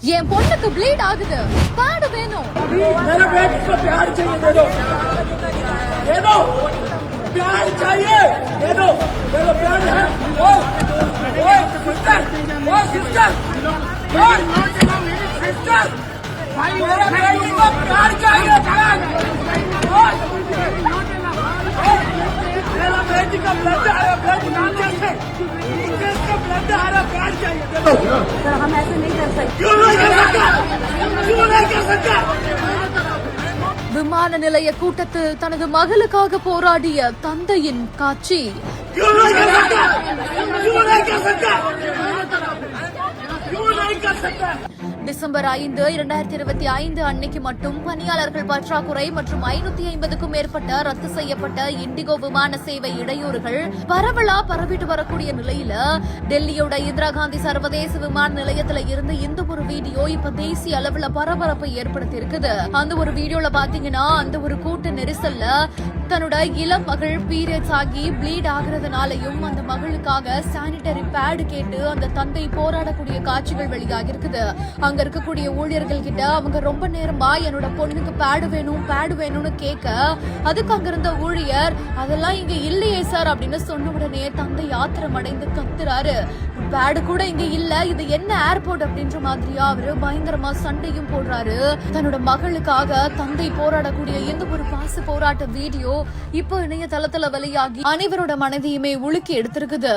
என் பொண்ணுக்கு ப்ளீட் ஆகுது, பேட் வேணும். मेरे बेटे को प्यार चाहिए, दे दो, दे दो, प्यार चाहिए, दे दो, प्यार है। ओ सिस्टर, सिस्टर, मेरे बेटे को प्यार चाहिए, मेरा बेटी का ब्लड आ रहा, ब्लड नाम से इसका ब्लड आ रहा, प्यार चाहिए, दे दो। सर हम ऐसे नहीं कर सकते। क्यों नहीं कर सकता, क्यों नहीं कर सकता? விமான நிலைய கூட்டத்தில் தனது மகளுக்காக போராடிய தந்தையின் காட்சி. क्यों नहीं कर सकता, क्यों नहीं कर सकता, क्यों नहीं कर सकता? டிசம்பர் 5, 2025 அன்னைக்கு மட்டும் பணியாளர்கள் பற்றாக்குறை மற்றும் 550க்கும் மேற்பட்ட ரத்து செய்யப்பட்ட இண்டிகோ விமான சேவை இடையூறுகள் பரவலா பரவிட்டு வரக்கூடிய நிலையில டெல்லியோட இந்திரா காந்தி சர்வதேச விமான நிலையத்துல இருந்து இந்த ஒரு வீடியோ இப்ப தேசிய அளவுல பரபரப்பை ஏற்படுத்தி இருக்குது. அந்த ஒரு வீடியோல பாத்தீங்கன்னா அந்த ஒரு கூட்ட நெரிசல்ல தன்னோட இளம் மகள் பீரியட்ஸ் ஆகி ப்ளீட் ஆகுறதுனாலையும் அந்த மகளுக்காக சானிட்டரி பேட் கேட்டு அந்த தந்தை போராடக்கூடிய காட்சிகள் வெளியாகி இருக்குது. அங்க இருக்கக்கூடிய ஊழியர்கள் கிட்ட அவங்க ரொம்ப நேரமா என்னோட பொண்ணுக்கு பேடு வேணும்னு கேட்க, அதுக்கு அங்க இருந்த ஊழியர் அதெல்லாம் இங்க இல்லையே சார் அப்படின்னு சொன்ன உடனே தந்தை ஆத்திரம் அடைந்து கத்துறாரு. பேடு கூட இங்க இல்ல, இது என்ன ஏர்போர்ட் அப்படின்ற மாதிரியா அவரு பயங்கரமா சண்டையும் போடுறாரு. தன்னோட மகளுக்காக தந்தை போராடக்கூடிய எந்த ஒரு பாச போராட்ட வீடியோ இப்போ இணையதளத்துல வெளியாகி அனைவரோட மனதையுமே உலுக்கி எடுத்திருக்குது.